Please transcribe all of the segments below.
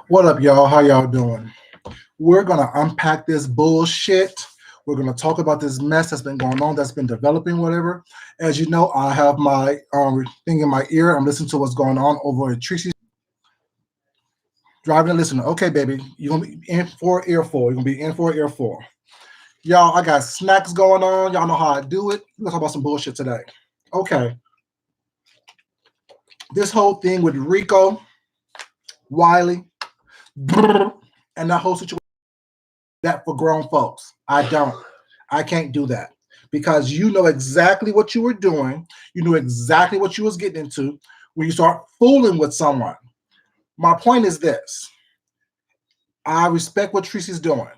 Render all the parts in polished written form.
What up, y'all? How y'all doing? We're gonna unpack this bullshit. We're gonna talk about this mess that's been going on, that's been developing, whatever. As you know, I have my thing in my ear. I'm listening to what's going on over at Tracy's driving and listening. Okay, baby, you're gonna be in for earful. You're gonna be in for earful. Y'all, I got snacks going on. Y'all know how I do it. Let's talk about some bullshit today. Okay. This whole thing with Rico, Wiley, and that whole situation that for grown folks. I don't. I can't do that because you know exactly what you were doing. You knew exactly what you was getting into when you start fooling with someone. My point is this. I respect what Tracy's doing.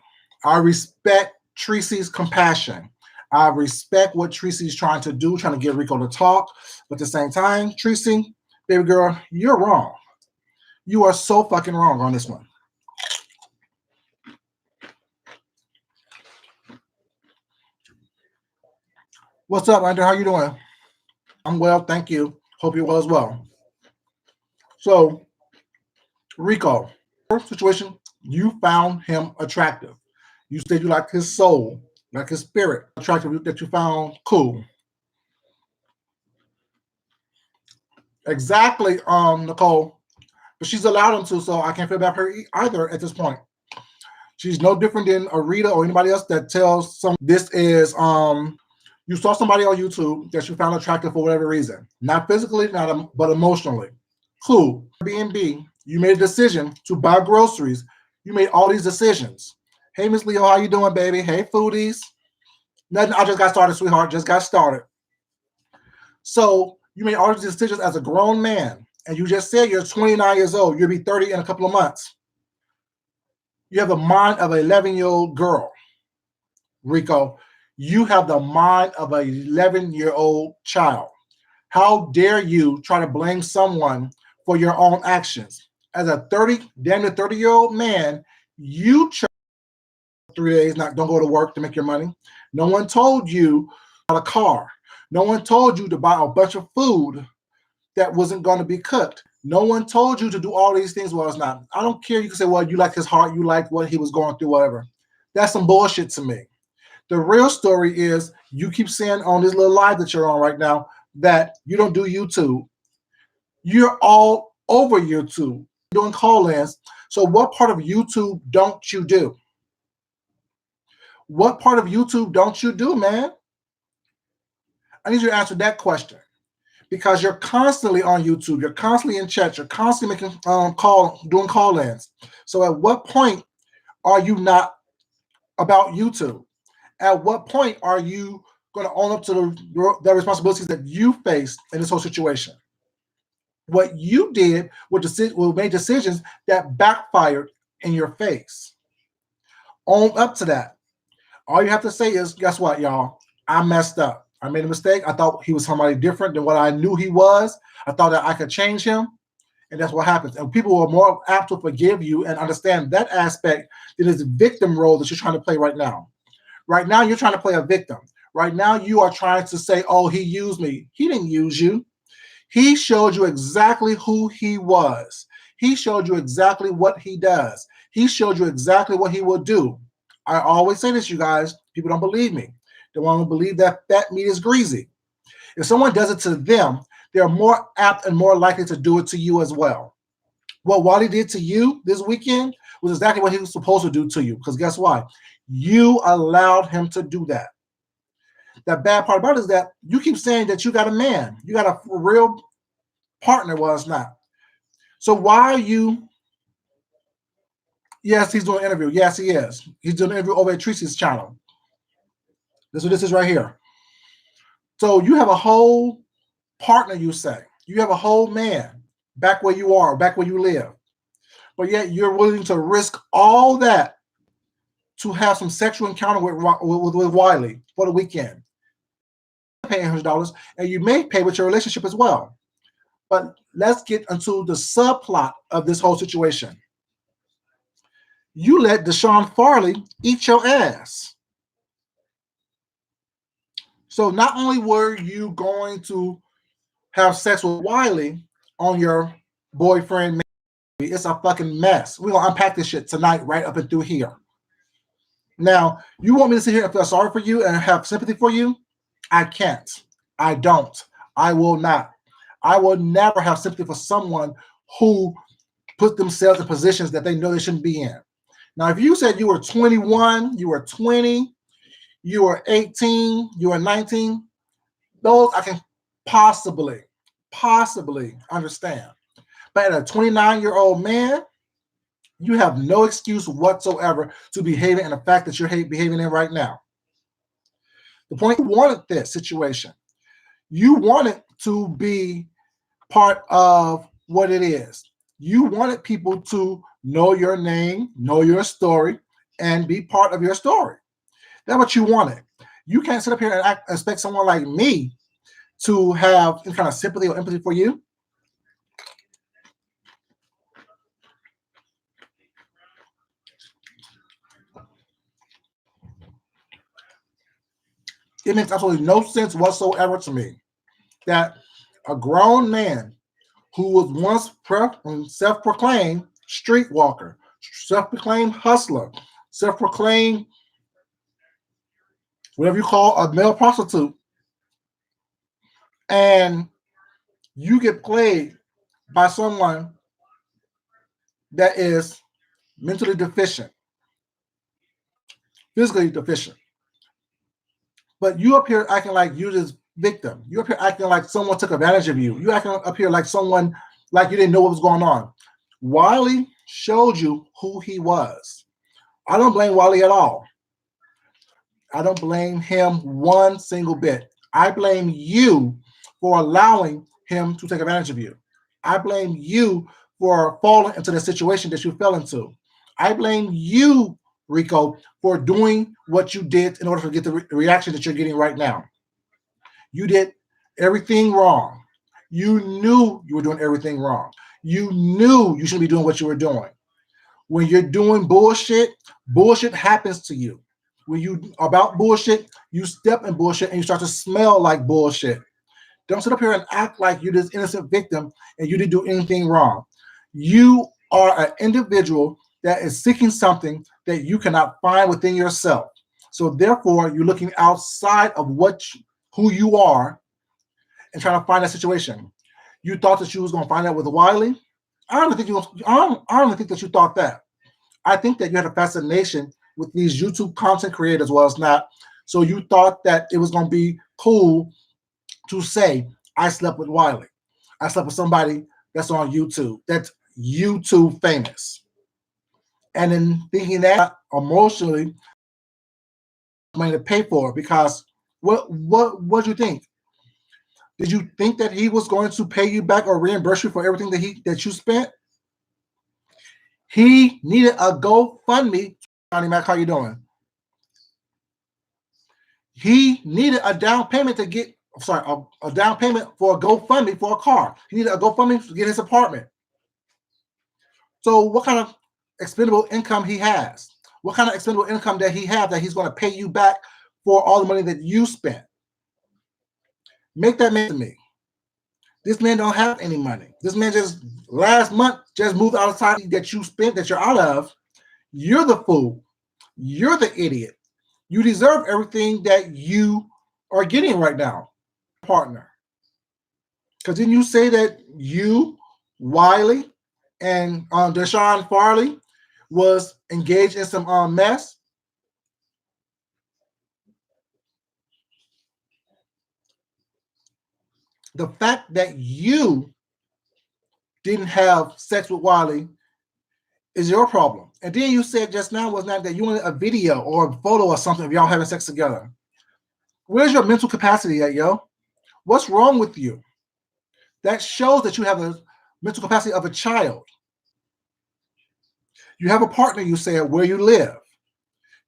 I respect Tracy's compassion. I respect what Tracy's trying to do, trying to get Rico to talk. But at the same time, Tracy, baby girl, you're wrong. You are so fucking wrong on this one. What's up, Andrew? How you doing? I'm well, thank you. Hope you're well as well. So, Rico, first situation, you found him attractive. You said you like his soul, like his spirit, attractive that you found cool. Exactly, Nicole. But she's allowed him to, so I can't feel bad for her either at this point. She's no different than Arita or anybody else that tells some this is you saw somebody on YouTube that you found attractive for whatever reason. Not physically, but emotionally. Cool. Airbnb, you made a decision to buy groceries. You made all these decisions. Hey, Miss Leo, how you doing, baby? Hey, Foodies. Nothing, I just got started, sweetheart. Just got started. So you made all these decisions as a grown man. And you just said you're 29 years old. You'll be 30 in a couple of months. You have the mind of an 11-year-old girl. Rico, you have the mind of an 11-year-old child. How dare you try to blame someone for your own actions? As a damn near 30-year-old man, you chose 3 days, don't go to work to make your money. No one told you to buy a car. No one told you to buy a bunch of food that wasn't going to be cooked. No one told you to do all these things. Well, it's not. I don't care. You can say, well, you like his heart. You like what he was going through, whatever. That's some bullshit to me. The real story is you keep saying on this little live that you're on right now that you don't do YouTube. You're all over YouTube doing call-ins. So what part of YouTube don't you do? What part of YouTube don't you do, man? I need you to answer that question. Because you're constantly on YouTube, you're constantly in chat, you're constantly making doing call-ins. So at what point are you not about YouTube? At what point are you going to own up to the responsibilities that you face in this whole situation? What you did was made decisions that backfired in your face. Own up to that. All you have to say is, guess what, y'all? I messed up. I made a mistake. I thought he was somebody different than what I knew he was. I thought that I could change him. And that's what happens. And people are more apt to forgive you and understand that aspect than this victim role that you're trying to play right now. Right now, you're trying to play a victim. Right now, you are trying to say, oh, he used me. He didn't use you. He showed you exactly who he was. He showed you exactly what he does. He showed you exactly what he will do. I always say this, you guys. People don't believe me. They want to believe that fat meat is greasy. If someone does it to them, they're more apt and more likely to do it to you as well. What Wally did to you this weekend was exactly what he was supposed to do to you. Because guess why? You allowed him to do that. The bad part about it is that you keep saying that you got a man. You got a real partner. Well, it's not. So why are you... Yes, he's doing an interview. Yes, he is. He's doing an interview over at Tracy's channel. This is what this is right here. So you have a whole partner, you say. You have a whole man back where you are, back where you live. But yet you're willing to risk all that to have some sexual encounter with Wiley for the weekend. Paying $100, and you may pay with your relationship as well. But let's get into the subplot of this whole situation. You let Deshaun Farley eat your ass. So not only were you going to have sex with Wiley on your boyfriend, it's a fucking mess. We're going to unpack this shit tonight, right up and through here. Now, you want me to sit here and feel sorry for you and have sympathy for you? I can't. I don't. I will not. I will never have sympathy for someone who put themselves in positions that they know they shouldn't be in. Now, if you said you were 21, you were 20, you were 18, you were 19, those I can possibly understand. But at a 29-year-old man, you have no excuse whatsoever to behaving in the fact that you're behaving in right now. The point, you wanted this situation. You wanted to be part of what it is. You wanted people to know your name, know your story, and be part of your story. That's what you wanted. You can't sit up here and expect someone like me to have any kind of sympathy or empathy for you. It makes absolutely no sense whatsoever to me that a grown man who was once self-proclaimed streetwalker, self-proclaimed hustler, self-proclaimed whatever you call a male prostitute, and you get played by someone that is mentally deficient, physically deficient, but you up here acting like you're this victim. You up here acting like someone took advantage of you. You acting up here like someone, like you didn't know what was going on. Wiley showed you who he was. I don't blame Wiley at all. I don't blame him one single bit. I blame you for allowing him to take advantage of you. I blame you for falling into the situation that you fell into. I blame you, Rico, for doing what you did in order to get the reaction that you're getting right now. You did everything wrong. You knew you were doing everything wrong. You knew you shouldn't be doing what you were doing. When you're doing bullshit, bullshit happens to you. When you about bullshit, you step in bullshit and you start to smell like bullshit. Don't sit up here and act like you're this innocent victim and you didn't do anything wrong. You are an individual that is seeking something that you cannot find within yourself. So therefore, you're looking outside of who you are and trying to find that situation. You thought that you was going to find out with Wiley. I don't think that you thought that. I think that you had a fascination with these YouTube content creators, well, it's not. So you thought that it was going to be cool to say, I slept with Wiley. I slept with somebody that's on YouTube, that's YouTube famous. And then thinking that emotionally, money to pay for it, because what do you think? Did you think that he was going to pay you back or reimburse you for everything that you spent? He needed a GoFundMe. Johnny Mac, how you doing? He needed a down payment to get, a down payment for a GoFundMe for a car. He needed a GoFundMe to get his apartment. So what kind of expendable income he has? What kind of expendable income that he have that he's going to pay you back for all the money that you spent? Make that make to me. This man don't have any money. This man just last month just moved out of time that you spent, that you're out of. You're the fool. You're the idiot. You deserve everything that you are getting right now, partner. Because didn't you say that you, Wiley, and Deshaun Farley was engaged in some mess? The fact that you didn't have sex with Wiley is your problem. And then you said just now was not that you wanted a video or a photo or something of y'all having sex together. Where's your mental capacity at, yo? What's wrong with you? That shows that you have a mental capacity of a child. You have a partner, you said, where you live.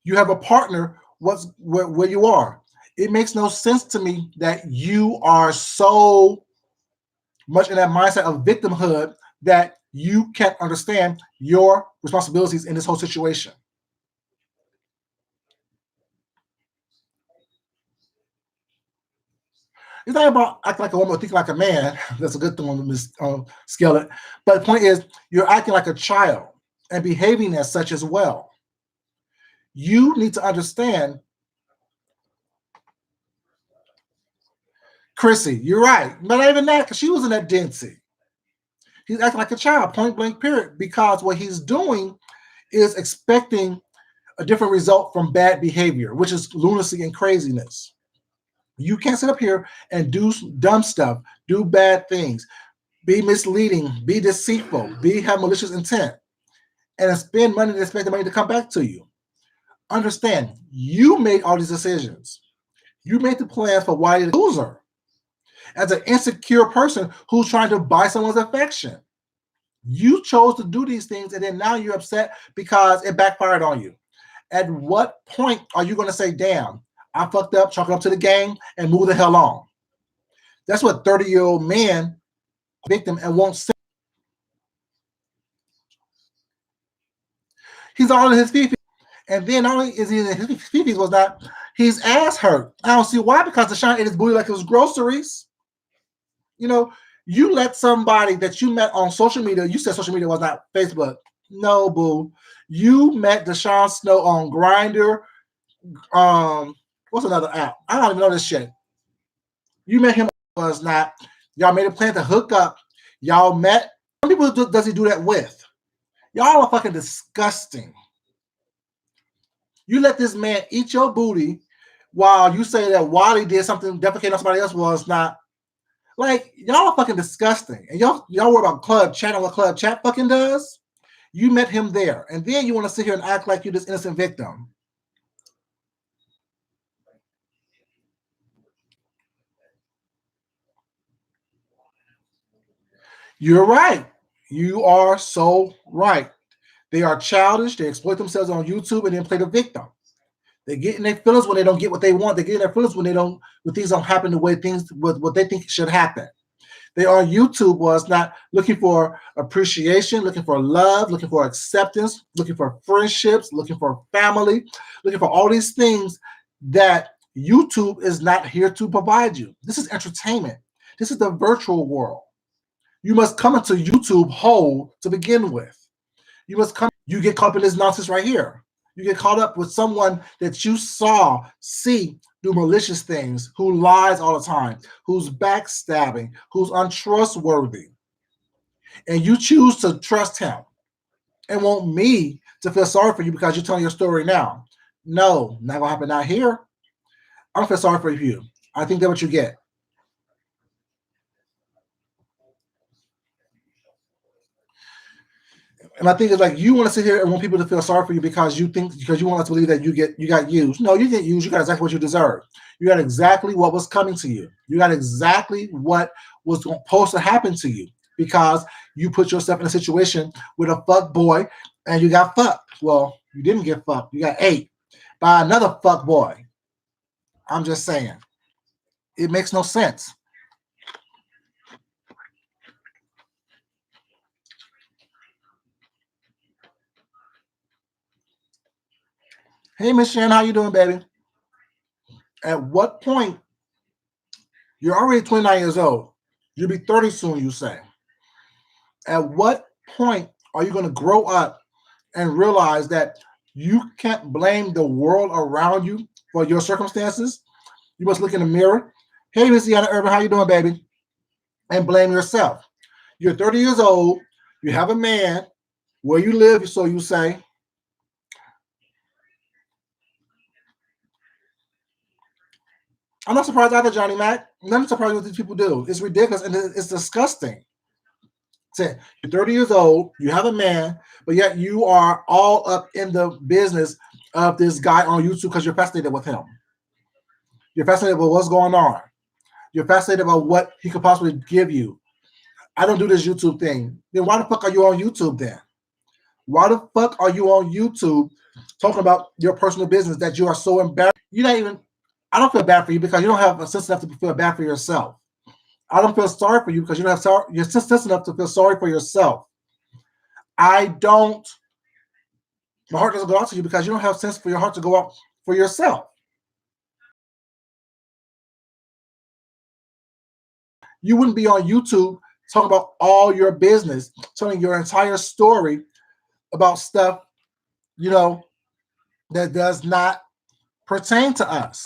You have a partner where you are. It makes no sense to me that you are so much in that mindset of victimhood that you can't understand your responsibilities in this whole situation. It's not about acting like a woman or thinking like a man. That's a good thing on this scale. But the point is, you're acting like a child and behaving as such as well. You need to understand, Chrissy, you're right. But not even that, because she was in that Densey. He's acting like a child, point blank, period. Because what he's doing is expecting a different result from bad behavior, which is lunacy and craziness. You can't sit up here and do dumb stuff, do bad things, be misleading, be deceitful, have malicious intent, and spend money to expect the money to come back to you. Understand, you made all these decisions. You made the plans for why you're a loser. As an insecure person who's trying to buy someone's affection. You chose to do these things, and then now you're upset because it backfired on you. At what point are you going to say, damn, I fucked up, chalk it up to the game, and move the hell on? That's what 30-year-old men victim and won't say. He's all in his fifties. And then not only is he in his fifties, was not, his ass hurt. I don't see why, because Deshaun ate his booty like it was groceries. You know, you let somebody that you met on social media, you said social media was not Facebook. No, boo. You met Deshaun Snow on Grindr. What's another app? I don't even know this shit. You met him, was not. Y'all made a plan to hook up. Y'all met. How many people does he do that with? Y'all are fucking disgusting. You let this man eat your booty while you say that Wally did something defecating on somebody else was not. Like, y'all are fucking disgusting. And y'all worry about club chat and what club chat fucking does. You met him there. And then you want to sit here and act like you're this innocent victim. You're right. You are so right. They are childish. They exploit themselves on YouTube and then play the victim. They get in their feelings when they don't get what they want. They get in their feelings when things don't happen the way things with what they think should happen. They on YouTube was not looking for appreciation, looking for love, looking for acceptance, looking for friendships, looking for family, looking for all these things that YouTube is not here to provide you. This is entertainment. This is the virtual world. You must come into YouTube whole to begin with. You get caught up in this nonsense right here. You get caught up with someone that you see do malicious things, who lies all the time, who's backstabbing, who's untrustworthy. And you choose to trust him and want me to feel sorry for you because you're telling your story now. No, not gonna happen out here. I don't feel sorry for you. I think that's what you get. And I think it's like you want to sit here and want people to feel sorry for you because you want us to believe that you got used. No, you didn't use. You got exactly what you deserve. You got exactly what was coming to you. You got exactly what was supposed to happen to you because you put yourself in a situation with a fuck boy and you got fucked. Well, you didn't get fucked. You got ate by another fuck boy. I'm just saying. It makes no sense. Hey, Miss Shan, how you doing, baby? At what point, you're already 29 years old. You'll be 30 soon, you say. At what point are you going to grow up and realize that you can't blame the world around you for your circumstances? You must look in the mirror. Hey, Miss Deanna Urban, how you doing, baby? And blame yourself. You're 30 years old. You have a man. Where you live, so you say. I'm not surprised either, Johnny Mac. I'm not surprised what these people do. It's ridiculous and it's disgusting. You're 30 years old, you have a man, but yet you are all up in the business of this guy on YouTube because you're fascinated with him. You're fascinated with what's going on. You're fascinated about what he could possibly give you. I don't do this YouTube thing. Then why the fuck are you on YouTube then? Why the fuck are you on YouTube talking about your personal business that you are so embarrassed? You're not even, I don't feel bad for you because you don't have a sense enough to feel bad for yourself. I don't feel sorry for you because you don't have you're sense enough to feel sorry for yourself. I don't, my heart doesn't go out to you because you don't have sense for your heart to go out for yourself. You wouldn't be on YouTube talking about all your business, telling your entire story about stuff, you know, that does not pertain to us.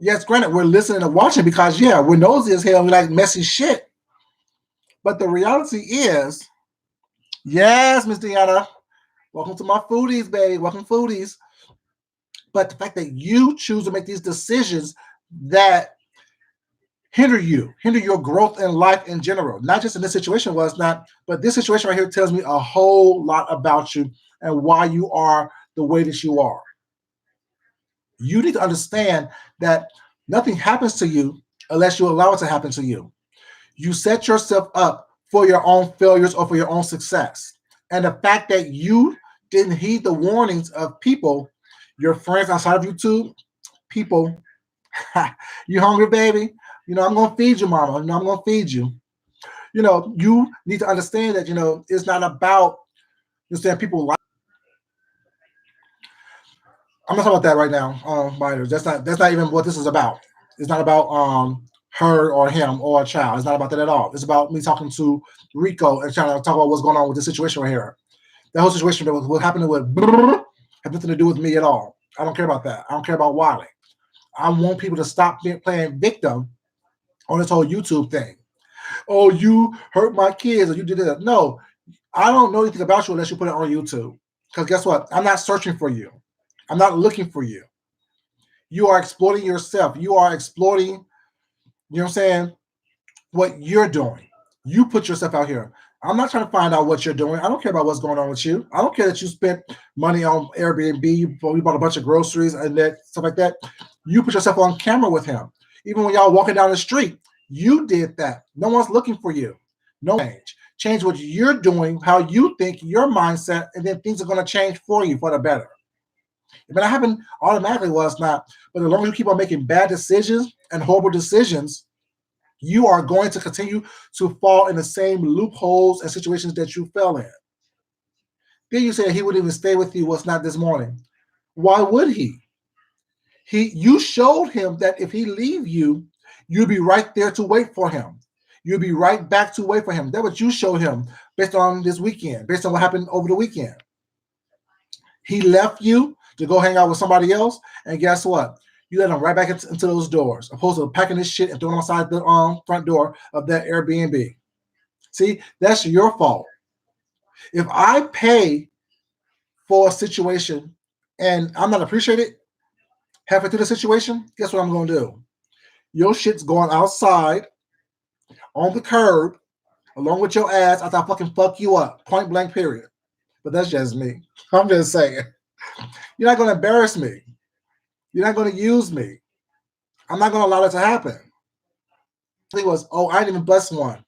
Yes, granted, we're listening and watching because, yeah, we're nosy as hell. We like messy shit. But the reality is, yes, Miss Deanna, welcome to my Foodies, baby. Welcome, Foodies. But the fact that you choose to make these decisions that hinder your growth in life in general, not just in this situation was not, but this situation right here tells me a whole lot about you and why you are the way that you are. You need to understand that nothing happens to you unless you allow it to happen to you. You set yourself up for your own failures or for your own success. And the fact that you didn't heed the warnings of people, your friends outside of YouTube, people, you hungry, baby? You know, I'm going to feed you, mama. You know, I'm going to feed you. You know, you need to understand that, you know, it's not about, you understand, people like, I'm not talking about that right now, minors. That's not even what this is about. It's not about her or him or a child. It's not about that at all. It's about me talking to Rico and trying to talk about what's going on with this situation right here. That whole situation that was what happened with have nothing to do with me at all. I don't care about that. I don't care about Wiley. I want people to stop playing victim on this whole YouTube thing. Oh, you hurt my kids or you did that. No, I don't know anything about you unless you put it on YouTube. Because guess what? I'm not searching for you. I'm not looking for you. You are exploiting yourself. You are exploiting, you know what I'm saying, what you're doing. You put yourself out here. I'm not trying to find out what you're doing. I don't care about what's going on with you. I don't care that you spent money on Airbnb, you bought a bunch of groceries and that stuff like that. You put yourself on camera with him. Even when y'all walking down the street, you did that. No one's looking for you. No change. Change what you're doing, how you think, your mindset, and then things are going to change for you for the better. If it happened automatically, well, it's not. But as long as you keep on making bad decisions and horrible decisions, you are going to continue to fall in the same loopholes and situations that you fell in. Then you said he wouldn't even stay with you. What's not this morning? Why would he? You showed him that if he leave you, you'll be right there to wait for him. You'll be right back to wait for him. That's what you showed him based on this weekend, based on what happened over the weekend. He left you to go hang out with somebody else, and guess what? You let him right back into those doors, opposed to packing this shit and throwing him outside the front door of that Airbnb. See, that's your fault. If I pay for a situation and I'm not appreciated halfway through the situation, guess what I'm going to do? Your shit's going outside on the curb along with your ass after I fucking fuck you up, point blank, period. But that's just me. I'm just saying. You're not going to embarrass me. You're not going to use me. I'm not going to allow that to happen. The thing was, oh, I didn't even bust one.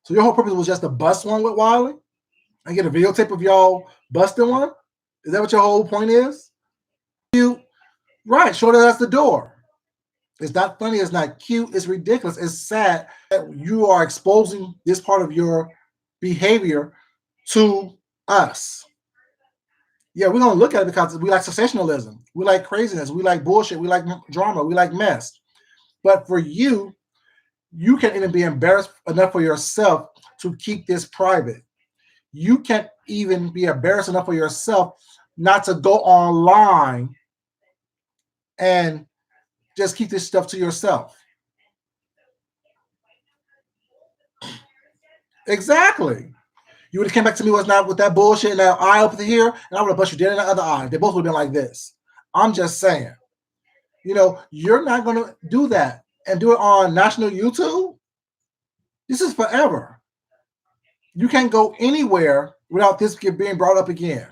So your whole purpose was just to bust one with Wiley and get a videotape of y'all busting one? Is that what your whole point is? You right, show that that's the door. It's not funny, it's not cute, it's ridiculous, it's sad that you are exposing this part of your behavior to us. Yeah, we're gonna look at it because we like sensationalism, we like craziness, we like bullshit, we like drama, we like mess. But for you, you can't even be embarrassed enough for yourself to keep this private. You can't even be embarrassed enough for yourself not to go online and just keep this stuff to yourself. Exactly. You would have came back to me was not with that bullshit and that eye up here, and I would have bust you dead in the other eye. They both would have been like this. I'm just saying. You know, you're not going to do that and do it on national YouTube. This is forever. You can't go anywhere without this being brought up again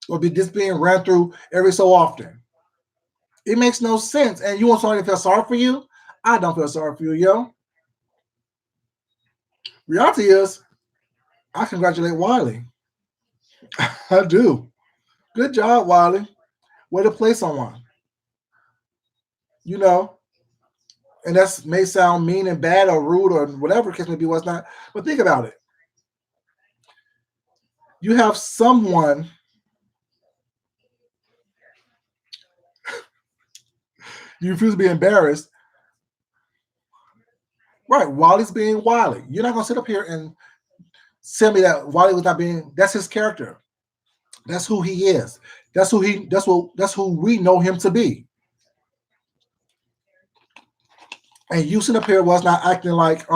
or this being ran through every so often. It makes no sense. And you want somebody to feel sorry for you? I don't feel sorry for you, yo. Reality is, I congratulate Wiley. I do. Good job, Wiley. Way to play someone. You know, and that may sound mean and bad or rude or whatever the case may be, what's not. But think about it. You have someone, you refuse to be embarrassed. Right, Wally's being Wally. You're not gonna sit up here and tell me that Wally was not being. That's his character. That's who he is. That's who he. That's who we know him to be. And you sitting up here was not acting like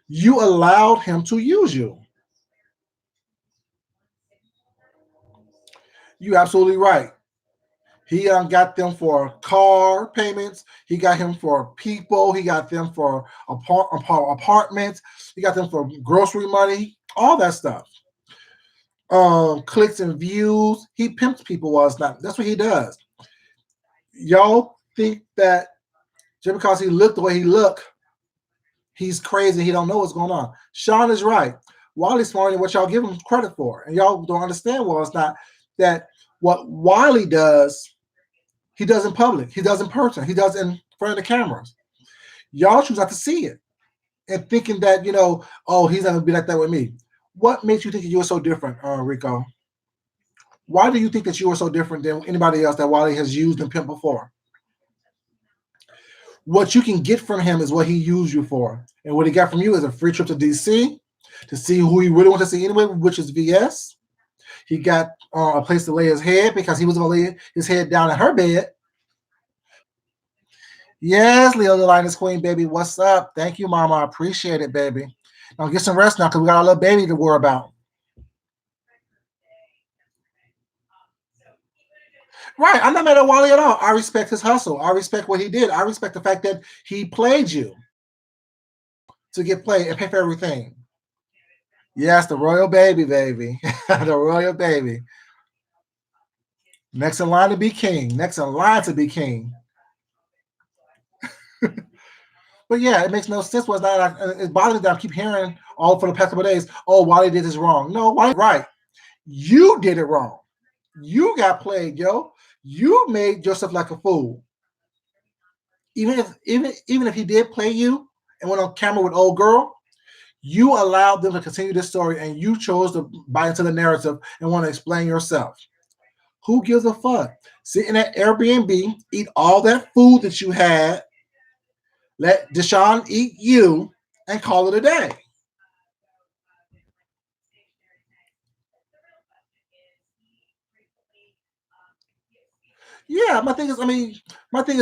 you allowed him to use you. You absolutely right. He got them for car payments. He got him for people. He got them for apartments. He got them for grocery money. All that stuff. Clicks and views. He pimps people. Was not. That's what he does. Y'all think that just because he looked the way he looked, he's crazy. He don't know what's going on. Sean is right. Wiley's smarter than what y'all give him credit for, and y'all don't understand. Well, it's not that what Wiley does. He does in public. He does in person. He does in front of the cameras. Y'all choose not to see it and thinking that oh, he's not gonna be like that with me. What makes you think that you were so different, Rico? Why do you think that you were so different than anybody else that Wiley has used and pimped before? What you can get from him is what he used you for. And what he got from you is a free trip to DC to see who he really wants to see anyway, which is VS. He got a place to lay his head because he was going to lay his head down in her bed. Yes, Leo, the Linus Queen, baby. What's up? Thank you, Mama. I appreciate it, baby. Now get some rest now because we got a little baby to worry about. Right. I'm not mad at Wally at all. I respect his hustle. I respect what he did. I respect the fact that he played you to get played and pay for everything. Yes, the royal baby, baby. The royal baby. Next in line to be king. Next in line to be king. But yeah, it makes no sense. Was that it bothers me that I keep hearing all for the past couple of days, oh, Wally did this wrong. No, Wally right. You did it wrong. You got played, yo. You made yourself like a fool. Even if he did play you and went on camera with old girl, you allowed them to continue this story and you chose to buy into the narrative and want to explain yourself. Who gives a fuck? Sit in that Airbnb, eat all that food that you had, let Deshaun eat you, and call it a day. Yeah, my thing is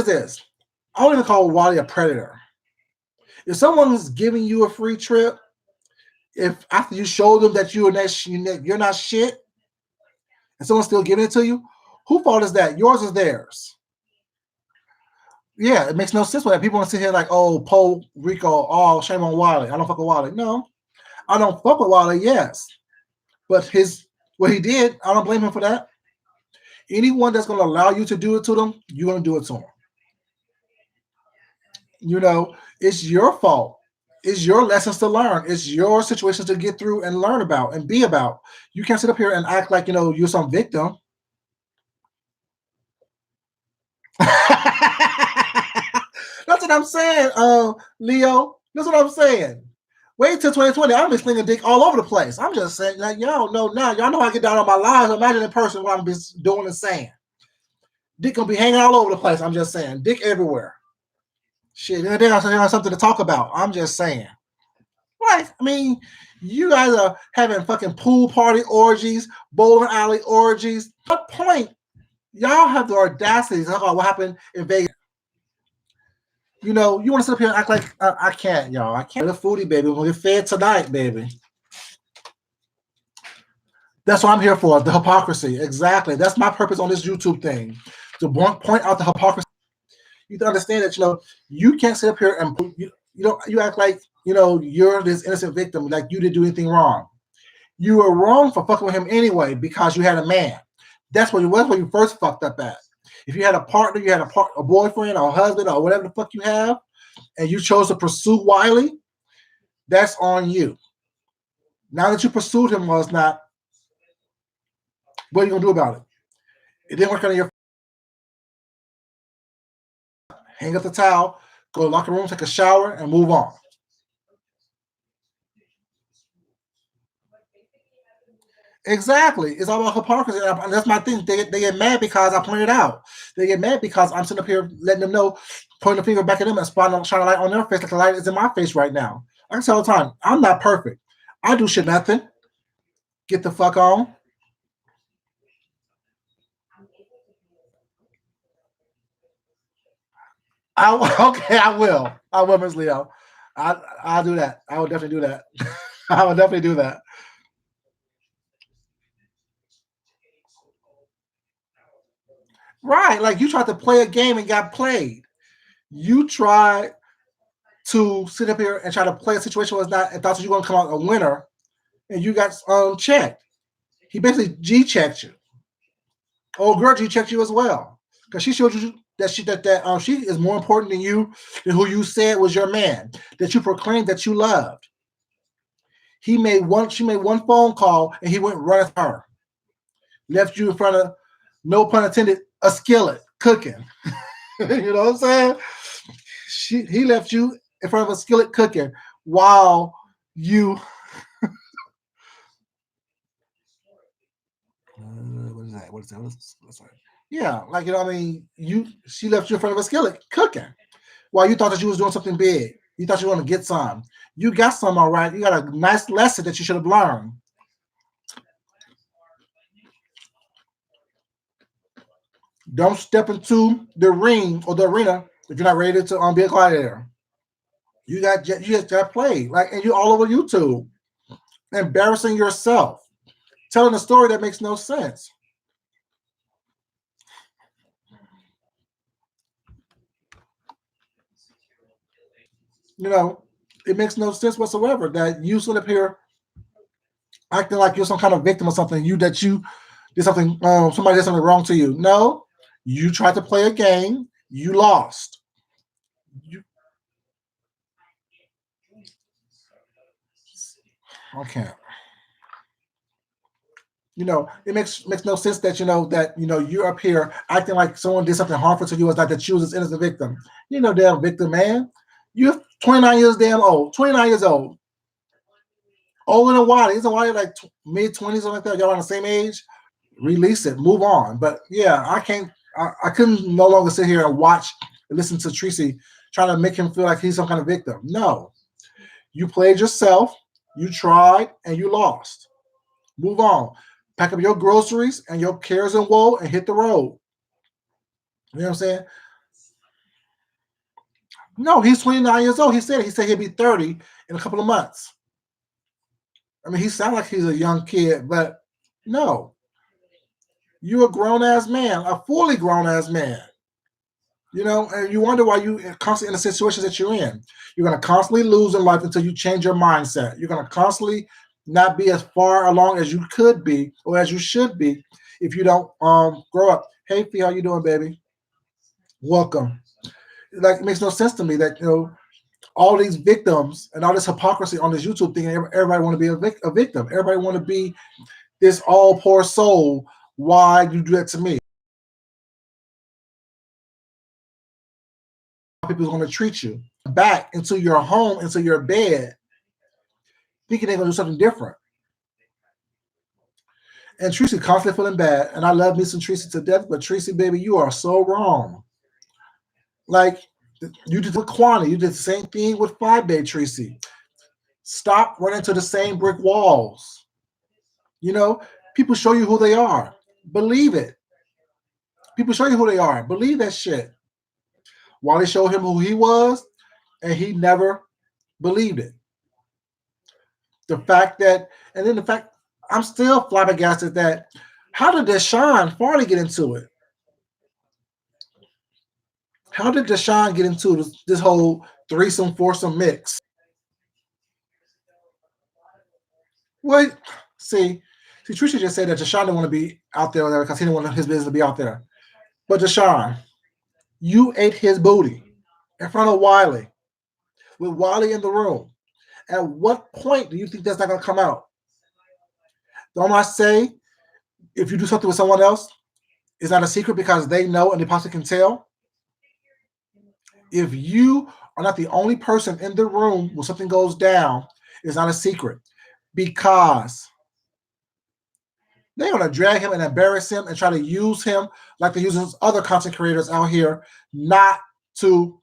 this. I don't even call Wally a predator. If someone's giving you a free trip, if after you show them that you're not shit, and someone's still giving it to you, who fault is that? Yours or theirs? Yeah, it makes no sense when people want to sit here like, oh, Poe Rico, oh, shame on Wally. I don't fuck with Wally. No, I don't fuck with Wally, yes. But what he did, I don't blame him for that. Anyone that's gonna allow you to do it to them, you're gonna do it to them. It's your fault. It's your lessons to learn. It's your situations to get through and learn about and be about. You can't sit up here and act like you're some victim. That's what I'm saying, Leo. That's what I'm saying. Wait till 2020. I'm be slinging dick all over the place. I'm just saying, like, y'all know now. Y'all know I get down on my lives. Imagine in person what I'm just doing and saying. Dick gonna be hanging all over the place. I'm just saying. Dick everywhere. Shit, and then I have something to talk about. I'm just saying. Right. You guys are having fucking pool party orgies, bowling alley orgies. What point? Y'all have the audacity to talk about what happened in Vegas. You want to sit up here and act like I can't, y'all. I can't. The foodie, baby. We're going to get fed tonight, baby. That's what I'm here for, the hypocrisy. Exactly. That's my purpose on this YouTube thing, to point out the hypocrisy. You to understand that, you can't sit up here and you act like, you're this innocent victim, like you didn't do anything wrong. You were wrong for fucking with him anyway because you had a man. That's where you first fucked up at. If you had a partner, you had a boyfriend or a husband or whatever the fuck you have, and you chose to pursue Wiley, that's on you. Now that you pursued him was not, what are you gonna do about it? It didn't work out in your. Hang up the towel, go to the locker room, take a shower, and move on. Exactly. It's all about hypocrisy. And that's my thing. They get mad because I pointed out. They get mad because I'm sitting up here letting them know, pointing the finger back at them and shining a light on their face like the light is in my face right now. I say all the time, I'm not perfect. I do shit nothing. Get the fuck on. Okay, I will. I will, Miss Leo. I'll do that. I will definitely do that. I will definitely do that. Right. Like you tried to play a game and got played. You tried to sit up here and try to play a situation was not and thought you were gonna come out a winner and you got checked. He basically G checked you. Oh girl G checked you as well. Because she showed you that she is more important than you, than who you said was your man, that you proclaimed that you loved. She made one phone call and he went running her. Left you in front of, no pun intended, a skillet cooking. You know what I'm saying? He left you in front of a skillet cooking while you what is that? What is that? What's that? Yeah, like you know, what I mean, she left you in front of a skillet cooking while you thought that you was doing something big. You thought you were going to get some. You got some, all right. You got a nice lesson that you should have learned. Don't step into the ring or the arena if you're not ready to be a gladiator. You just got played, like, and you all over YouTube, embarrassing yourself, telling a story that makes no sense. You know, it makes no sense whatsoever that you sit up here acting like you're some kind of victim or something. You did something, somebody did something wrong to you. No, you tried to play a game, you lost. You, I can't. You know, it makes no sense that you're up here acting like someone did something harmful to you. It's like that you was this innocent victim. You know, damn victim, man. You're 29 years damn old. 29 years old. Older than Wiley. Isn't Wiley like mid 20s or like that? Y'all around the same age? Release it. Move on. But yeah, I can't. I couldn't no longer sit here and watch and listen to Tracy trying to make him feel like he's some kind of victim. No, you played yourself. You tried and you lost. Move on. Pack up your groceries and your cares and woe and hit the road. You know what I'm saying? No, he's 29 years old. He said he'll be 30 in a couple of months. I mean, he sounds like he's a young kid, but no, you're a grown ass man, a fully grown ass man. You know, and you wonder why you constantly in the situations that you're in. You're going to constantly lose in life until you change your mindset. You're going to constantly not be as far along as you could be or as you should be if you don't grow up. Hey, Fee, how you doing, baby? Welcome. Like, it makes no sense to me that all these victims and all this hypocrisy on this YouTube thing. Everybody want to be a victim. Everybody want to be this all poor soul. Why you do that to me? People's going to treat you back into your home, into your bed, thinking they're going to do something different. And Tracy constantly feeling bad. And I love me some Tracy to death, but Tracy, baby, you are so wrong. Like you did with Kwani, you did the same thing with Five Bay Tracy. Stop running to the same brick walls. You know, people show you who they are. Believe it. People show you who they are. Believe that shit. While they showed him who he was, and he never believed it. The fact that, and then the fact, I'm still flabbergasted that how did Deshaun Farley get into it? How did Deshaun get into this whole threesome foursome mix? Well, see, Trisha just said that Deshaun didn't want to be out there because he didn't want his business to be out there. But Deshaun, you ate his booty in front of Wiley, with Wiley in the room. At what point do you think that's not going to come out? Don't I say if you do something with someone else, it's not a secret because they know and they possibly can tell? If you are not the only person in the room when something goes down, it's not a secret because They're gonna drag him and embarrass him and try to use him like they use other content creators out here, not to, you know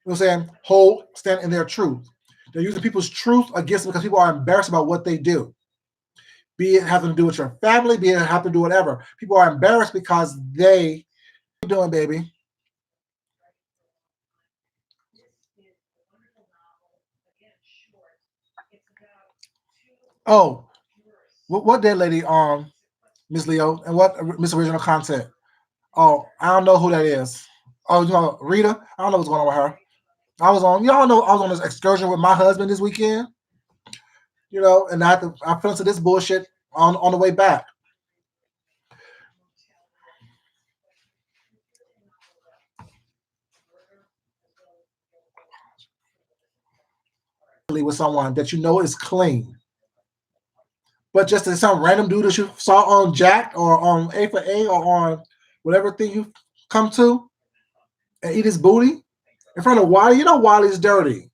what I'm saying, stand in their truth. They're using people's truth against them because people are embarrassed about what they do. Be it having to do with your family, be it having to do whatever. People are embarrassed because they, what are you doing, baby? Oh, what that lady, Miss Leo, and what Miss Original Content? Oh, I don't know who that is. Oh, you know, Rita. I don't know what's going on with her. I was on, y'all know, I was on this excursion with my husband this weekend. You know, and I fell into this bullshit on the way back. With someone that you know is clean, but just as some random dude that you saw on Jack or on A for A or on whatever thing you come to and eat his booty in front of Wiley. You know Wiley's dirty.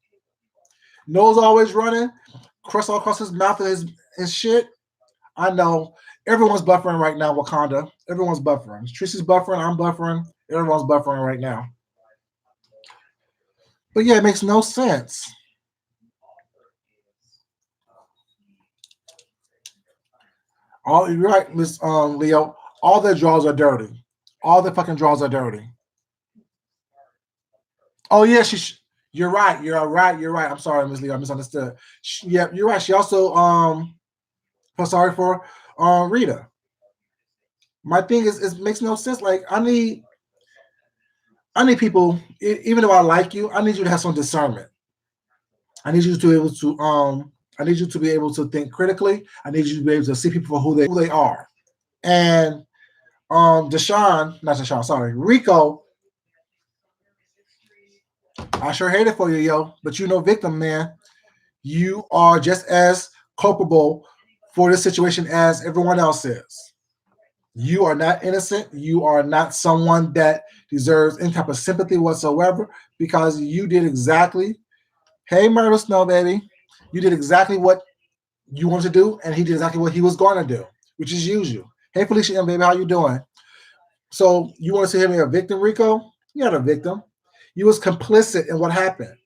Nose always running, crust all across his mouth and his shit. I know everyone's buffering right now, Wakanda. Everyone's buffering. Trici's buffering. I'm buffering. Everyone's buffering right now. But yeah, it makes no sense. All you're right, Miss Leo. All their draws are dirty. All the fucking draws are dirty. Oh yeah, you're right. You're right. You're right. I'm sorry, Miss Leo. I misunderstood. Yeah, you're right. She also felt sorry for Rita. My thing is, it makes no sense. Like I need people. Even though I like you, I need you to have some discernment. I need you to be able to I need you to be able to think critically. I need you to be able to see people for who they are. And not Deshaun, sorry, Rico, I sure hate it for you, yo. But you know, victim, man, you are just as culpable for this situation as everyone else is. You are not innocent. You are not someone that deserves any type of sympathy whatsoever because you did exactly, hey, Murder Snow, baby, you did exactly what you wanted to do, and he did exactly what he was going to do, which is use you. Hey, Felicia, baby, how you doing? So you want to say him a victim, Rico? You're not a victim. You was complicit in what happened.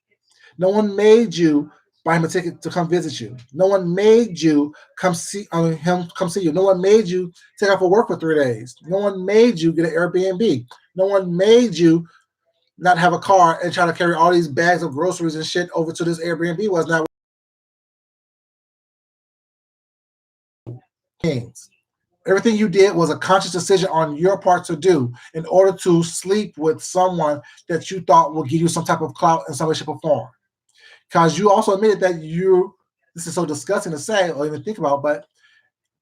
No one made you buy him a ticket to come visit you. No one made you him come see you. No one made you take off of work for 3 days. No one made you get an Airbnb. No one made you not have a car and try to carry all these bags of groceries and shit over to this Airbnb. Was not things. Everything you did was a conscious decision on your part to do in order to sleep with someone that you thought will give you some type of clout in some way, shape, or form. Because you also admitted that this is so disgusting to say or even think about, but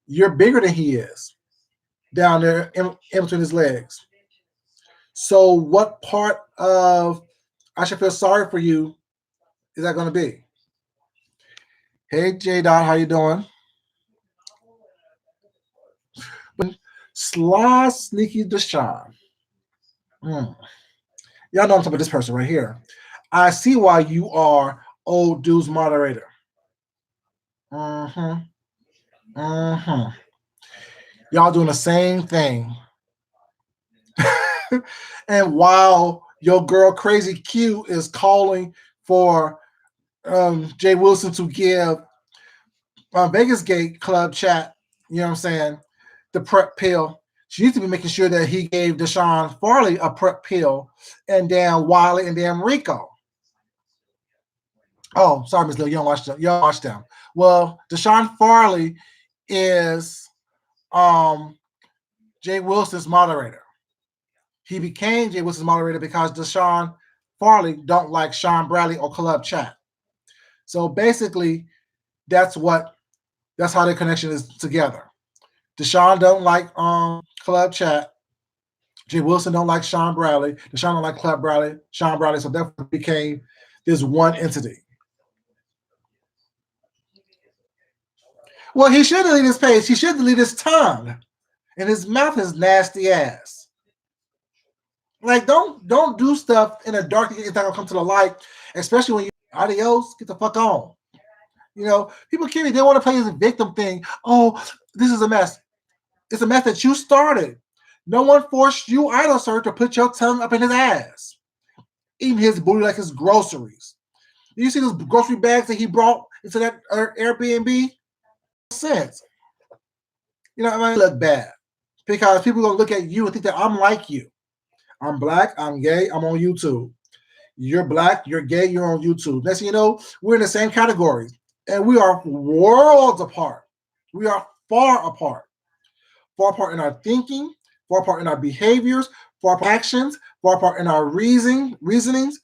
you're bigger than he is down there in between his legs. So what part of I should feel sorry for you is that going to be? Hey, J Dot, how you doing? Sly Sneaky Deshaun. Mm. Y'all know I'm talking about this person right here. I see why you are old dude's moderator. Mm-hmm. Mm-hmm. Y'all doing the same thing. And while your girl Crazy Q is calling for Jay Wilson to give Vegas Gate Club chat, you know what I'm saying, the prep pill. She needs to be making sure that he gave Deshaun Farley a prep pill and damn Wiley and damn Rico. Oh, sorry, Miss Lil, you don't watch them. You don't watch them. Well, Deshaun Farley is Jay Wilson's moderator. He became Jay Wilson's moderator because Deshaun Farley don't like Sean Bradley or Club Chat. So basically, that's how their connection is together. Deshaun don't like Club Chat. Jay Wilson don't like Sean Bradley. Deshaun don't like Club Bradley, Sean Bradley. So that became this one entity. Well, he should delete his page. He should delete his tongue. And his mouth is nasty ass. Like, don't do stuff in the dark. It's not gonna come to the light, especially when you adios, get the fuck on. You know, people kidding. They want to play this victim thing. Oh, this is a mess. It's a mess that you started. No one forced you either, sir, to put your tongue up in his ass, eating his booty like his groceries. Do you see those grocery bags that he brought into that Airbnb? Sense. You know, I mean, look bad because people are gonna look at you and think that I'm like you. I'm black. I'm gay. I'm on YouTube. You're black. You're gay. You're on YouTube. Next thing you know, we're in the same category, and we are worlds apart. We are far apart in our thinking, far apart in our behaviors, far apart in our actions, far apart in our reasonings,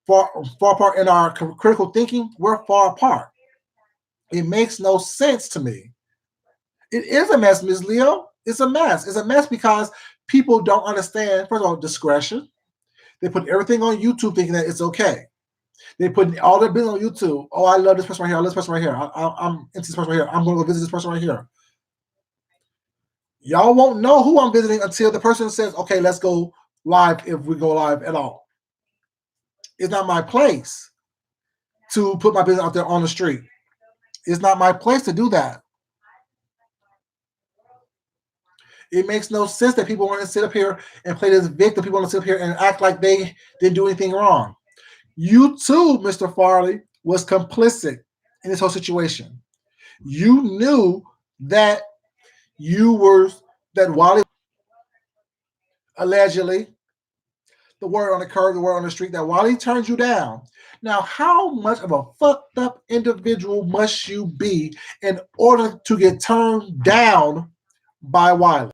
far apart in our critical thinking. We're far apart. It makes no sense to me. It is a mess, Ms. Leo. It's a mess. It's a mess because people don't understand, first of all, discretion. They put everything on YouTube thinking that it's okay. They put all their business on YouTube. Oh, I love this person right here. I love this person right here. I'm into this person right here. I'm going to go visit this person right here. Y'all won't know who I'm visiting until the person says, okay, let's go live, if we go live at all. It's not my place to put my business out there on the street. It's not my place to do that. It makes no sense that people want to sit up here and play this victim. People want to sit up here and act like they didn't do anything wrong. You too, Mr. Farley, was complicit in this whole situation. You knew that that Wally allegedly, the word on the curb, the word on the street, that Wally turned you down. Now, how much of a fucked up individual must you be in order to get turned down by Wiley?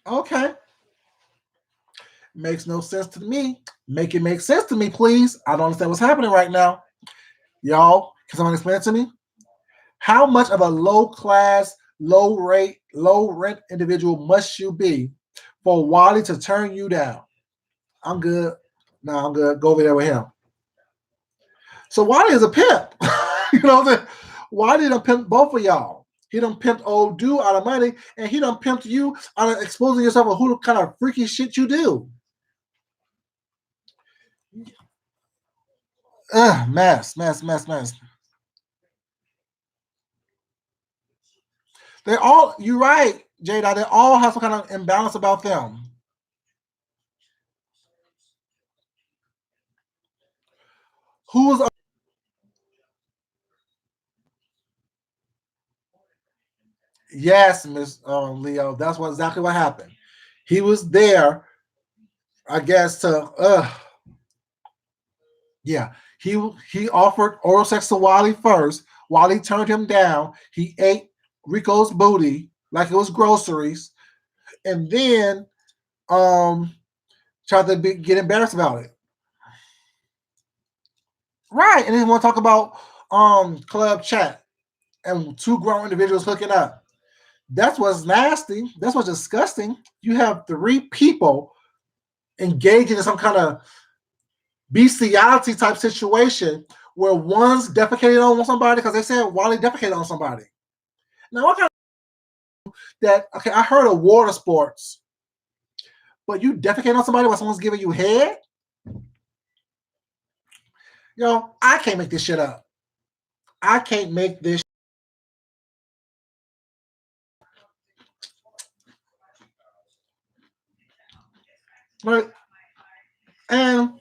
Okay. Makes no sense to me. Make it make sense to me, please. I don't understand what's happening right now. Y'all, can someone explain it to me? How much of a low class, low rate, low rent individual must you be for Wally to turn you down? I'm good. No, I'm good. Go over there with him. So Wally is a pimp. You know what I'm saying? Wally done pimp both of y'all. He done pimped old dude out of money, and he done pimped you out of exposing yourself of who kind of freaky shit you do. Mess. They all, you're right, Jada. They all have some kind of imbalance about them. Who's yes, Miss Leo. That's exactly what happened. He was there, I guess, to yeah. He offered oral sex to Wally first. Wally turned him down. He ate Rico's booty like it was groceries, and then tried to get embarrassed about it. Right, and then want to talk about club chat and two grown individuals hooking up. That's what's nasty. That's what's disgusting. You have three people engaging in some kind of bestiality type situation where one's defecated on somebody because they said Wally defecated on somebody. Now, what kind of that? Okay, I heard of water sports, but you defecate on somebody while someone's giving you head? Yo, I can't make this shit up. I can't make this. Right? And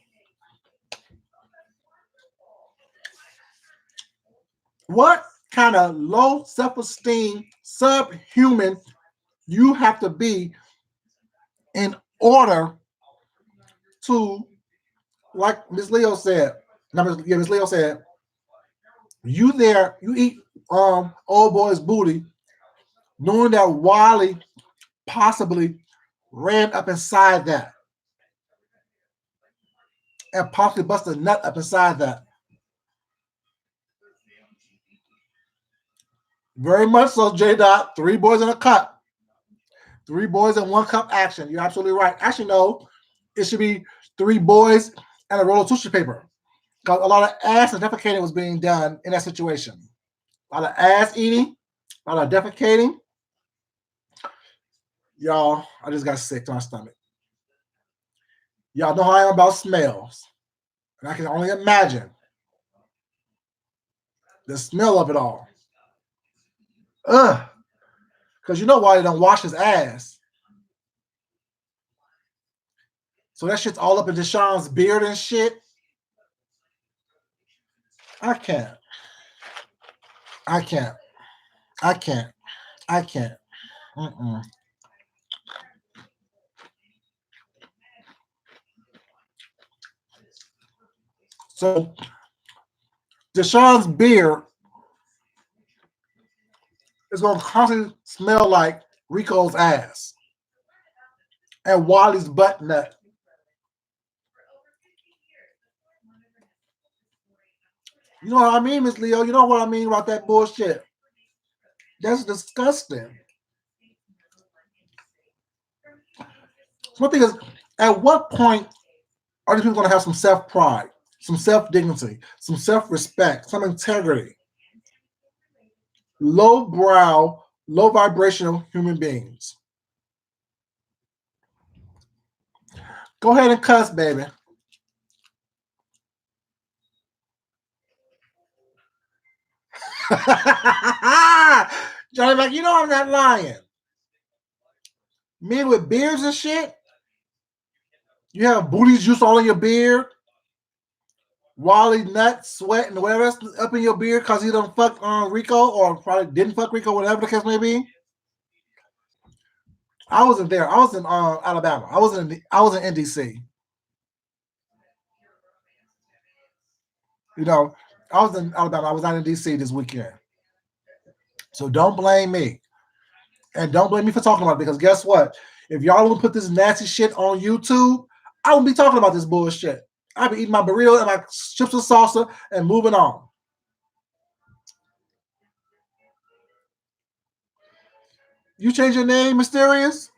what kind of low self-esteem, subhuman you have to be in order to, like Miss Leo said, Miss Leo said, you eat old boy's booty, knowing that Wally possibly ran up inside that and possibly busted a nut up inside that. Very much so, J. Dot. Three boys in a cup. Three boys in one cup action. You're absolutely right. Actually, no, it should be three boys and a roll of tissue paper. Because a lot of ass and defecating was being done in that situation. A lot of ass eating, a lot of defecating. Y'all, I just got sick to my stomach. Y'all know how I am about smells. And I can only imagine the smell of it all. Ugh. Because you know why he don't wash his ass. So that shit's all up in Deshaun's beard and shit. I can't. I can't. I can't. I can't. Mm-mm. So Deshaun's beard is going to constantly smell like Rico's ass and Wally's butt nut. You know what I mean, Miss Leo? You know what I mean about that bullshit? That's disgusting. So one thing is, at what point are these people going to have some self-pride, some self-dignity, some self-respect, some integrity? Low-brow, low-vibrational human beings. Go ahead and cuss, baby. Johnny Mac, you know I'm not lying. Men with beards and shit. You have booty juice all in your beard. Wally nuts, sweat, and whatever else up in your beard because he done fuck Rico or probably didn't fuck Rico, whatever the case may be. I wasn't there. I was in Alabama. I was in DC. You know, I was in Alabama. I was not in DC this weekend. So don't blame me. And don't blame me for talking about it because guess what? If y'all don't put this nasty shit on YouTube, I won't be talking about this bullshit. I'll be eating my burrito and my chips and salsa and moving on. You change your name, Mysterious?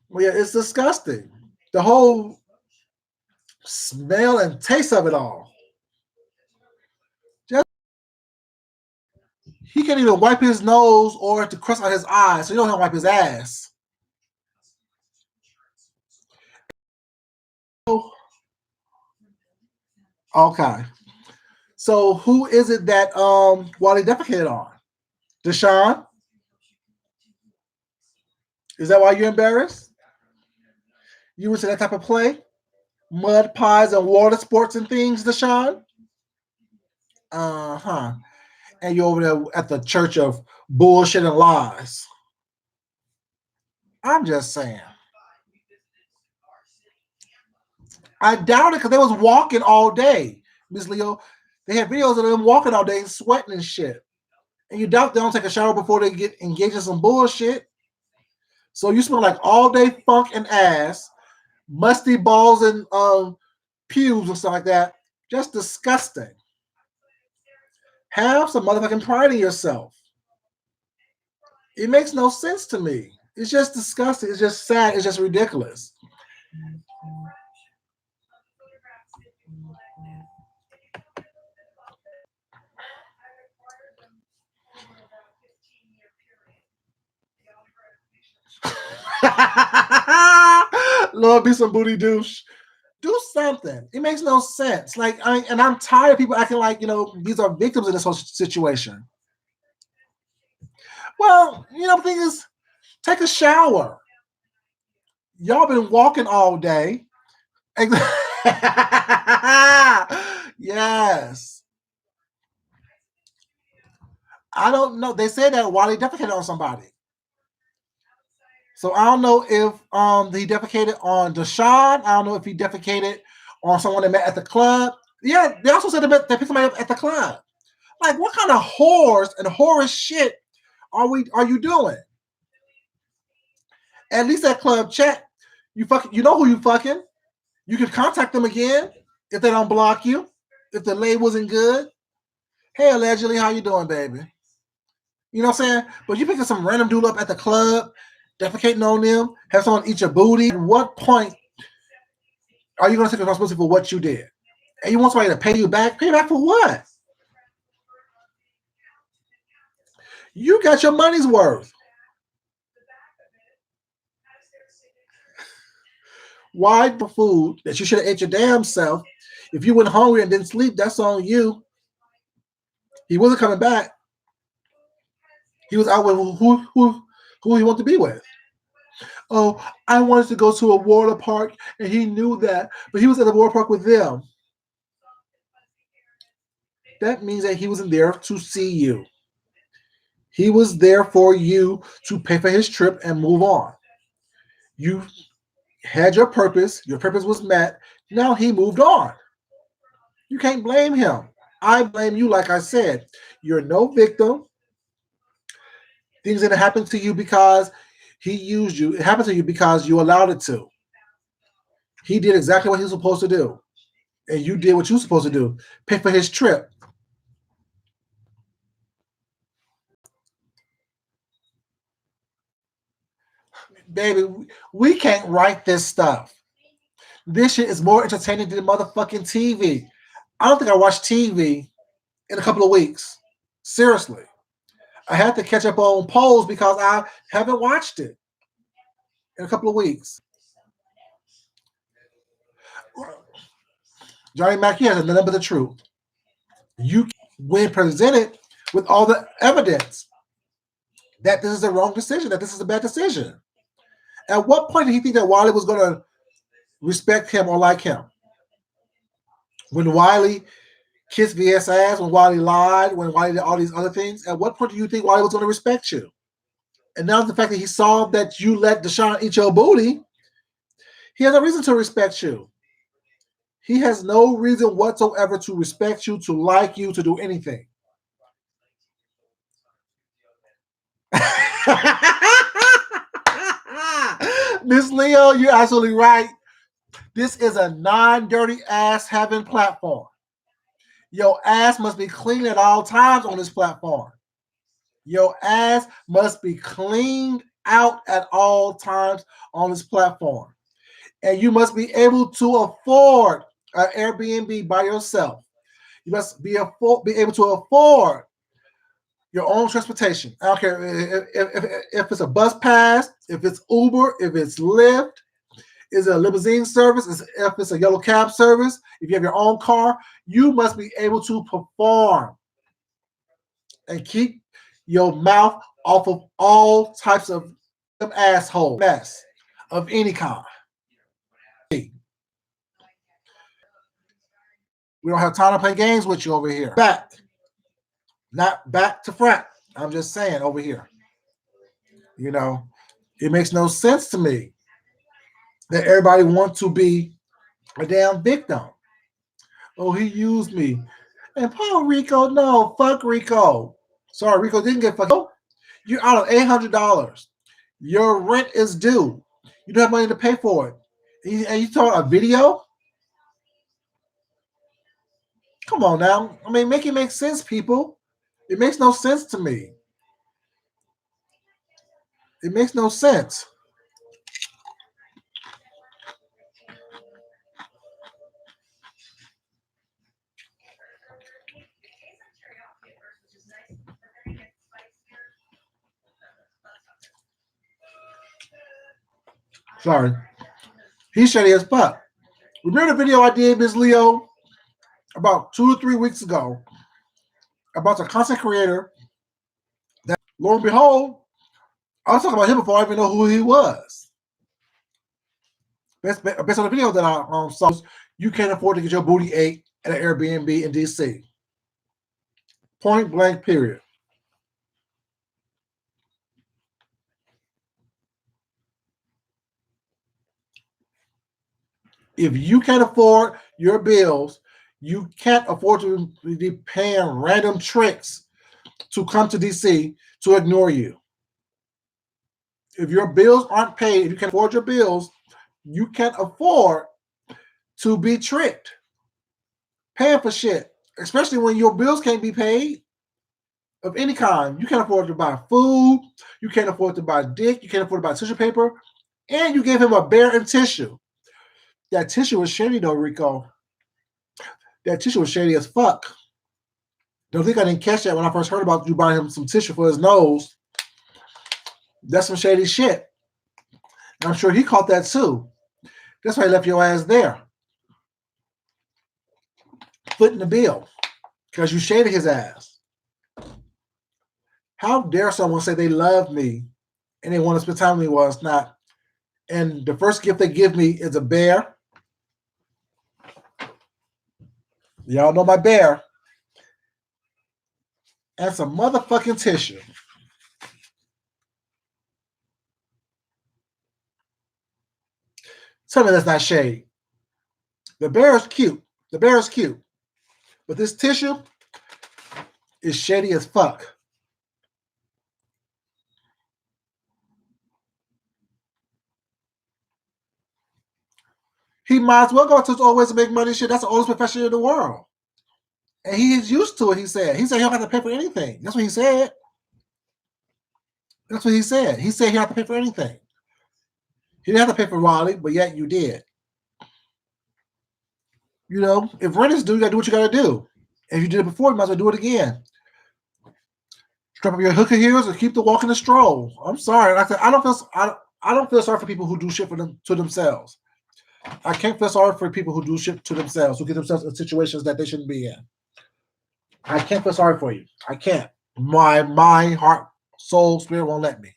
Well, yeah, it's disgusting. The whole smell and taste of it all. Just, he can't even wipe his nose or to crust out his eyes, so he don't have to wipe his ass. Okay. So who is it that Wally defecated on? Deshaun? Is that why you're embarrassed? You went to that type of play? Mud pies and water sports and things, Deshaun? Uh-huh. And you're over there at the church of bullshit and lies. I'm just saying. I doubt it because they was walking all day, Miss Leo. They had videos of them walking all day and sweating and shit. And you doubt they don't take a shower before they get engaged in some bullshit. So you smell like all day funk and ass, musty balls and pubes and stuff like that. Just disgusting. Have some motherfucking pride in yourself. It makes no sense to me. It's just disgusting. It's just sad. It's just ridiculous. Lord be some booty douche. Do something. It makes no sense. Like, and I'm tired of people acting like, these are victims in this whole situation. Well, the thing is, take a shower. Y'all been walking all day. Yes. I don't know. They said that Wally defecated on somebody. So I don't know if he defecated on Deshaun. I don't know if he defecated on someone they met at the club. Yeah, they also said they picked somebody up at the club. Like, what kind of whores and whorish shit are you doing? At least that club chat, you know who you fucking. You can contact them again if they don't block you. If the lay wasn't good. Hey, allegedly, how you doing, baby? You know what I'm saying? But you picking some random dude up at the club, defecating on them, have someone eat your booty. At what point are you going to take responsibility for what you did? And you want somebody to pay you back? Pay you back for what? You got your money's worth. Why the food that you should have ate your damn self? If you went hungry and didn't sleep, that's on you. He wasn't coming back. He was out with who he wanted to be with. Oh, I wanted to go to a water park, and he knew that, but he was at the water park with them. That means that he wasn't there to see you. He was there for you to pay for his trip and move on. You had your purpose was met. Now he moved on. You can't blame him. I blame you, like I said. You're no victim. Things didn't happen to you because he used you. It happened to you because you allowed it to. He did exactly what he was supposed to do. And you did what you were supposed to do. Pay for his trip. Baby, we can't write this stuff. This shit is more entertaining than motherfucking TV. I don't think I watched TV in a couple of weeks. Seriously. I had to catch up on polls because I haven't watched it in a couple of weeks. Johnny Mac, he has nothing but the truth. You, when presented with all the evidence that this is a wrong decision, that this is a bad decision. At what point did he think that Wiley was going to respect him or like him? When Wiley kissed VS ass, when Wiley lied, when Wiley did all these other things, at what point do you think Wiley was going to respect you? And now the fact that he saw that you let Deshaun eat your booty, he has a reason to respect you. He has no reason whatsoever to respect you, to like you, to do anything. Miss Leo, you're absolutely right. This is a non-dirty ass having platform. Your ass must be clean at all times on this platform. Your ass must be cleaned out at all times on this platform. And you must be able to afford an Airbnb by yourself. You must be able to afford your own transportation. I don't care if it's a bus pass, if it's Uber, if it's Lyft, is it a limousine service, if it's a yellow cab service, if you have your own car, you must be able to perform and keep your mouth off of all types of asshole mess of any kind. We don't have time to play games with you over here. Back. Not back to front. I'm just saying over here. You know, it makes no sense to me that everybody wants to be a damn victim. Oh, he used me. And Paul Rico, no, fuck Rico. Sorry, Rico didn't get fucked. You're out of $800. Your rent is due. You don't have money to pay for it. And you saw a video? Come on now. I mean, make it make sense, people. It makes no sense to me. It makes no sense. Sorry. He's shady as fuck. Remember the video I did, Ms. Leo, about 2 or 3 weeks ago about the content creator that, lo and behold, I was talking about him before I even know who he was. Based on the video that I saw, you can't afford to get your booty ate at an Airbnb in DC. Point blank, period. If you can't afford your bills, you can't afford to be paying random tricks to come to DC to ignore you. If your bills aren't paid, if you can't afford your bills, you can't afford to be tricked. Paying for shit, especially when your bills can't be paid of any kind. You can't afford to buy food. You can't afford to buy dick. You can't afford to buy tissue paper. And you gave him a bear and tissue. That tissue was shady though, Rico. That tissue was shady as fuck. Don't think I didn't catch that when I first heard about you buying him some tissue for his nose. That's some shady shit. And I'm sure he caught that too. That's why he left your ass there. Footing the bill. Because you shaded his ass. How dare someone say they love me and they want to spend time with me while it's not? And the first gift they give me is a bear. Y'all know my bear. And some motherfucking tissue. Tell me that's not shade. The bear is cute. The bear is cute. But this tissue is shady as fuck. He might as well go to his old ways to make money shit. That's the oldest profession in the world. And he is used to it, he said. He said he don't have to pay for anything. That's what he said. That's what he said. He said he don't have to pay for anything. He didn't have to pay for Raleigh, but yet you did. You know, if rent is due, you gotta do what you gotta do. If you did it before, you might as well do it again. Strap up your hooker heels and keep the walk in the stroll. I'm sorry. Like I said, I don't feel sorry for people who do shit for them to themselves. I can't feel sorry for people who do shit to themselves, who get themselves in situations that they shouldn't be in. I can't feel sorry for you. I can't. My heart, soul, spirit won't let me.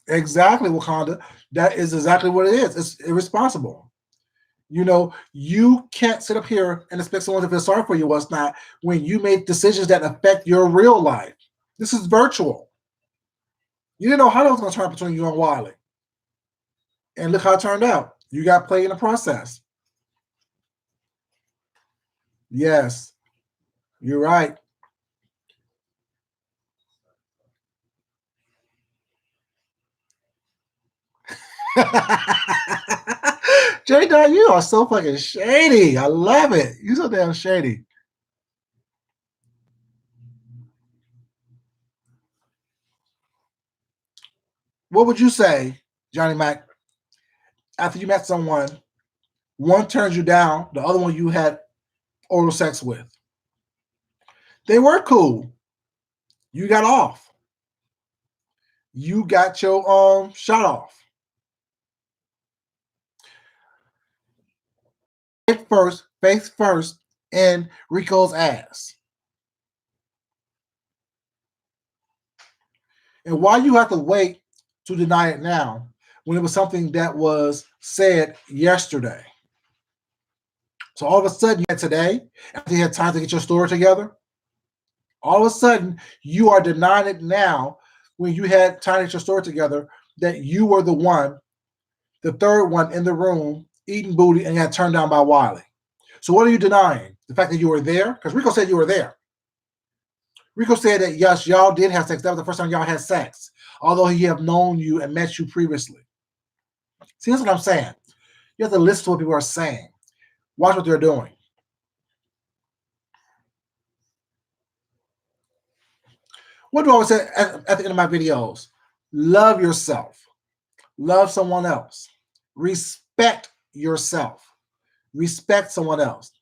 Exactly, Wakanda. That is exactly what it is. It's irresponsible. You know, you can't sit up here and expect someone to feel sorry for you what's not when you make decisions that affect your real life. This is virtual. You didn't know how that was going to turn out between you and Wiley. And look how it turned out. You got played in the process. Yes, you're right. J Dot, you are so fucking shady. I love it. You're so damn shady. What would you say, Johnny Mac, after you met someone, one turns you down, the other one you had oral sex with? They were cool. You got off. You got your shot off. Face first in Rico's ass. And why you have to wait to deny it now when it was something that was said yesterday? So all of a sudden, today, after you had time to get your story together, all of a sudden you are denying it now when you had time to get your story together that you were the one, the third one in the room eating booty and got turned down by Wiley. So what are you denying? The fact that you were there? Because Rico said you were there. Rico said that yes, y'all did have sex. That was the first time y'all had sex, although he have known you and met you previously. See, that's what I'm saying. You have to listen to what people are saying. Watch what they're doing. What do I always say at the end of my videos? Love yourself. Love someone else. Respect yourself. Respect someone else.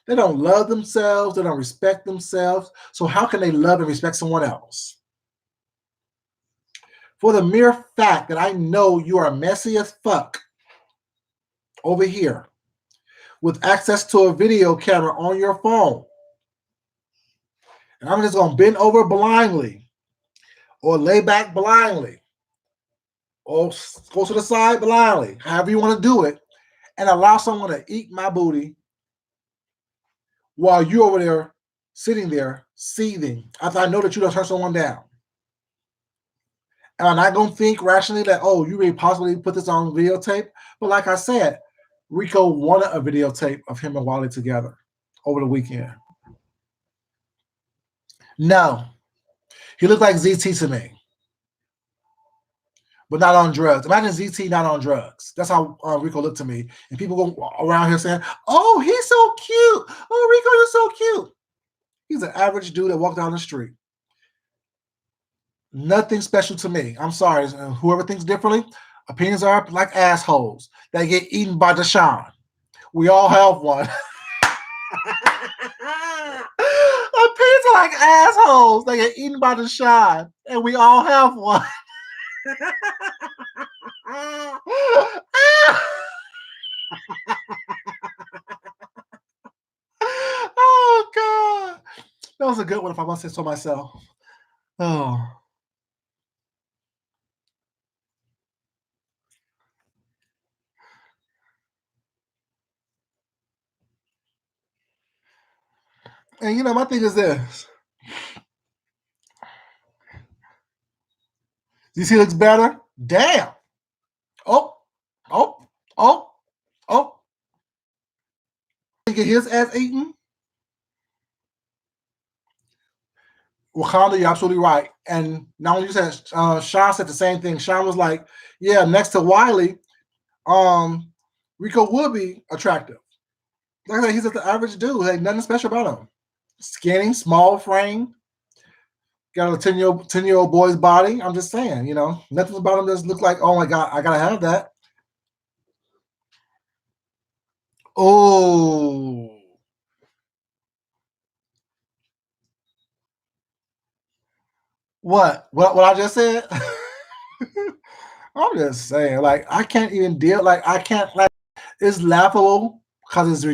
They don't love themselves. They don't respect themselves. So how can they love and respect someone else? For the mere fact that I know you are messy as fuck over here with access to a video camera on your phone, and I'm just going to bend over blindly or lay back blindly or go to the side blindly, however you want to do it, and allow someone to eat my booty while you over there sitting there seething after I know that you don't turn someone down. And I'm not going to think rationally that, oh, you may possibly put this on videotape. But like I said, Rico wanted a videotape of him and Wally together over the weekend. No. He looked like ZT to me. But not on drugs. Imagine ZT not on drugs. That's how Rico looked to me. And people go around here saying, oh, he's so cute. Oh, Rico, you're so cute. He's an average dude that walked down the street. Nothing special to me. I'm sorry. Whoever thinks differently, opinions are like assholes that get eaten by Deshaun. We all have one. Opinions are like assholes that get eaten by Deshaun, and we all have one. God. That was a good one if I must say so myself. Oh. And you know, my thing is this. You see, it looks better. Damn. Oh, oh, oh, oh. Get his ass eaten. Wakanda, you're absolutely right. And not only you said, Sean said the same thing. Sean was like, "Yeah, next to Wiley, Rico would be attractive. Like I said, he's just the average dude. Like nothing special about him. Skinny, small frame, got a 10-year-old boy's body. I'm just saying, you know, nothing about him doesn't look like, oh my God, I gotta have that. Oh, what I just said? I'm just saying, like, I can't even deal, like, I can't, like, it's laughable because it's